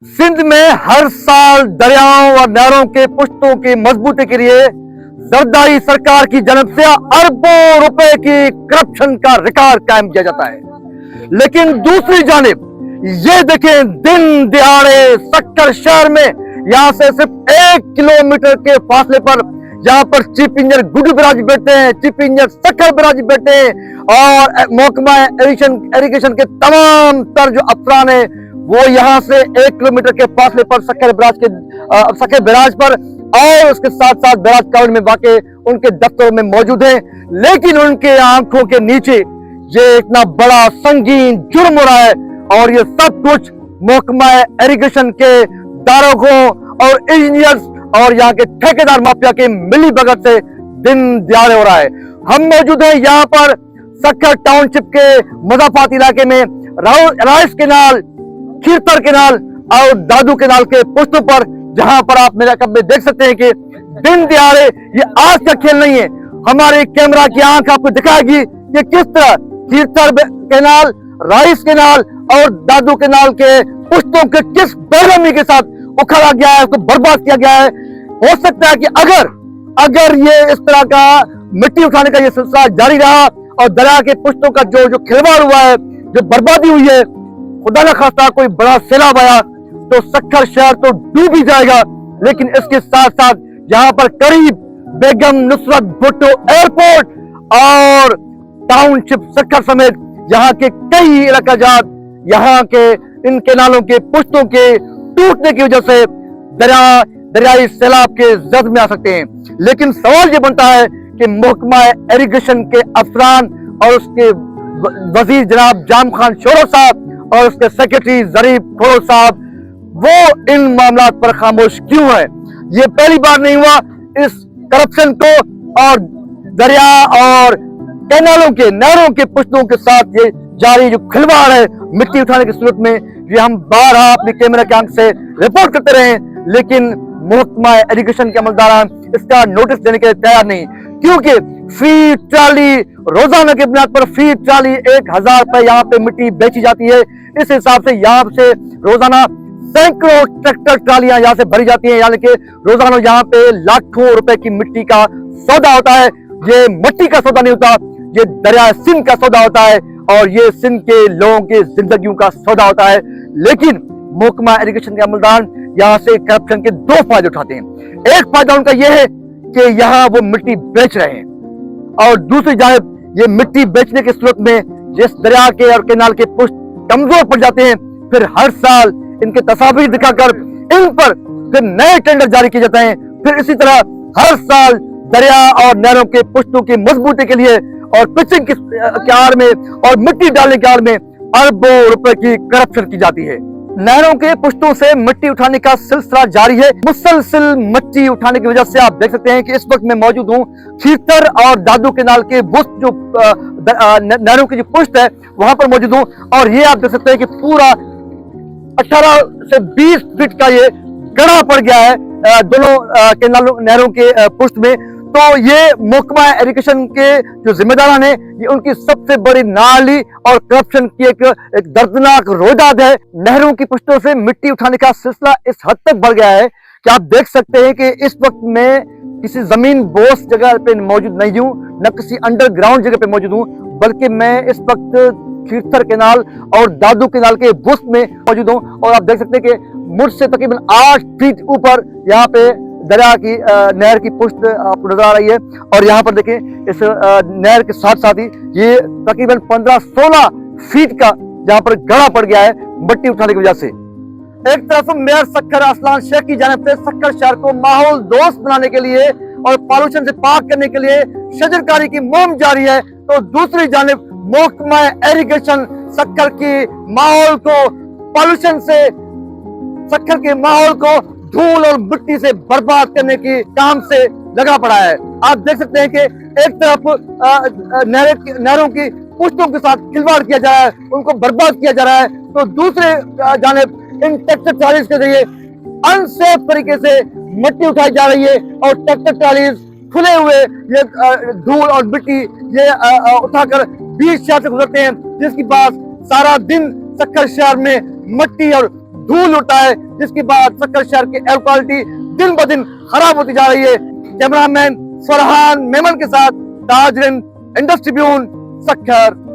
सिंध में हर साल दरियाओं और नहरों के पुश्तों की मजबूती के लिए जरदारी सरकार की जानब से अरबों रुपए की करप्शन का रिकॉर्ड कायम किया जाता है। लेकिन दूसरी जानिब ये देखें, दिन दिहाड़े सक्कर शहर में यहाँ से सिर्फ 1 किलोमीटर के फासले पर यहाँ पर चीफ इंजीनियर गुड्डू बिराजी बैठते हैं, चीफ इंजीनियर सक्कर बिराजी बैठते हैं और महकमा इरिगेशन के तमाम तर जो अफसरान है वो यहाँ से 1 किलोमीटर के फासले पर सक्कर बिराज पर और उसके साथ साथ बिराज कॉलोनी में वाक़ उनके दफ्तरों में मौजूद हैं। लेकिन उनके आंखों के नीचे ये इतना बड़ा संगीन जुर्म हो रहा है और ये सब कुछ महकमा इरिगेशन के दारोगों और इंजीनियर्स और यहाँ के ठेकेदार माफिया के मिली भगत से दिन दिहाड़े हो रहा है। हम मौजूद हैं यहाँ पर सक्कर टाउनशिप के मजाफात इलाके में राइस केनाल, खीरतर केनाल और दादू केनाल के पुश्तों पर, जहां पर आप मेरे कब में देख सकते हैं कि दिन दिहाड़े ये आज का खेल नहीं है। हमारे कैमरा की आंख आपको दिखाएगी कि किस तरह खीरतर केनाल, राइस केनाल और दादू केनाल के पुश्तों के किस बेरहमी के साथ उखाड़ा गया है, उसको बर्बाद किया गया है। हो सकता है कि अगर ये इस तरह का मिट्टी उठाने का ये सिलसिला जारी रहा और दरिया के पुश्तों का जो खिलवाड़ हुआ है, जो बर्बादी हुई है, खुदा न खास्ता कोई बड़ा सैलाब आया तो सक्कर शहर तो डूब ही जाएगा। लेकिन इसके साथ साथ यहाँ पर करीब बेगम नुसरत भुट्टो एयरपोर्ट और टाउनशिप सक्कर समेत यहाँ के कई इलाकाजात यहाँ के इन केनालों के पुश्तों के टूटने की वजह से दरियाई सैलाब के जद में आ सकते हैं। लेकिन सवाल ये बनता है कि महकमा इरिगेशन के अफसरान और उसके वजीर जनाब जाम खान शोरो साहब और उसके सेक्रेटरी जरीफ खोरो साहब वो इन मामलात पर खामोश क्यों है? ये पहली बार नहीं हुआ। इस करप्शन को और दरिया और कैनालों के, नहरों के पुश्तों के साथ ये जारी जो खिलवाड़ है मिट्टी उठाने की सूरत में, ये हम बारहा अपने कैमरा के आंख से रिपोर्ट करते रहे, लेकिन महकमा इरिगेशन के अमलदारान इसका नोटिस देने के लिए तैयार नहीं, क्योंकि फी ट्राली रोजाना के बुनियाद पर फी ट्राली 1000 रुपए यहाँ पे मिट्टी बेची जाती है। इस हिसाब से यहाँ से रोजाना सैकड़ों ट्रैक्टर ट्रालियां यहाँ से भरी जाती हैं, यानी कि रोजाना यहाँ पे लाखों रुपए की मिट्टी का सौदा होता है। ये मिट्टी का सौदा नहीं होता, ये दरिया सिंध का सौदा होता है और ये सिंध के लोगों की जिंदगियों का सौदा होता है। लेकिन महकमा इरिगेशन के अमलदार यहाँ से करप्शन के 2 फायदे उठाते हैं। एक फायदा उनका यह है कि यहाँ वो मिट्टी बेच रहे हैं और दूसरी जानिब ये मिट्टी बेचने की सूरत में जिस दरिया के और केनाल के पुश्त कमजोर पड़ जाते हैं, फिर हर साल इनके तस्वीर दिखाकर इन पर फिर नए टेंडर जारी किए जाते हैं। फिर इसी तरह हर साल दरिया और नहरों के पुश्तों की मजबूती के लिए और पिचिंग के आड़ में और मिट्टी डालने के आड़ में अरबों रुपए की करप्शन की जाती है। नहरों के पुश्तों से मिट्टी उठाने का सिलसिला जारी है। मुसलसिल मिट्टी उठाने की वजह से आप देख सकते हैं कि इस वक्त मैं मौजूद हूँ खीरतर और दादू केनाल के बुस्त जो नहरों की जो पुश्त है वहां पर मौजूद हूँ और ये आप देख सकते हैं कि पूरा 18 से 20 फीट का ये गड़ा पड़ गया है दोनों केनालों नहरों के पुश्त में। तो ये महकमा इरिगेशन के जो जिम्मेदार हैं, ये उनकी सबसे बड़ी नाली और करप्शन की एक दर्दनाक रोयदाद है। नहरों की पुश्तों से मिट्टी उठाने का सिलसिला इस हद तक बढ़ गया है कि आप देख सकते हैं कि इस वक्त मैं किसी जमीन बोस जगह पे मौजूद नहीं हूँ, न किसी अंडरग्राउंड जगह पे मौजूद हूँ, बल्कि मैं इस वक्त खीरतर केनाल और दादू केनाल के बुस्त में मौजूद हूँ। और आप देख सकते हैं कि मुझसे तकरीबन 8 फीट ऊपर यहाँ पे दरिया की नहर की पुश्त आपको नजर आ रही है और यहाँ पर देखें इस नहर के साथ साथ ही ये तकरीबन 15-16 फीट का जहाँ पर गड़ा पड़ गया है मिट्टी उठाने की वजह से। एक तरफ मेयर सक्कर असलान शेख की जानिब से सक्कर शहर को माहौल दोस्त बनाने के लिए और पॉल्यूशन से पाक करने के लिए शजरकारी की मुहिम जारी है, तो दूसरी जानिब महकमा इरिगेशन सक्कर की माहौल को पॉल्यूशन से, सक्कर के माहौल को धूल और मिट्टी से बर्बाद करने की काम से लगा पड़ा है। आप देख सकते हैं कि एक तरफ नहरों की पुश्तों के साथ खिलवाड़ किया जा रहा है, उनको बर्बाद किया जा रहा है, तो दूसरे जानिब इन ट्रैक्टर ट्रालीज के जरिए अनसेफ तरीके से मिट्टी उठाई जा रही है और ट्रैक्टर ट्रालीज खुले हुए ये धूल और मिट्टी ये उठाकर बीच शहर से गुजरते हैं, जिसके पास सारा दिन सक्कर शहर में मिट्टी और دھول اڑتا ہے، جس کے بعد سکر شہر کی ایئر کوالٹی دن بدن خراب ہوتی جا رہی ہے۔ کیمرہ مین فرحان میمن کے ساتھ تاج رند انڈس ٹریبیون، سکر۔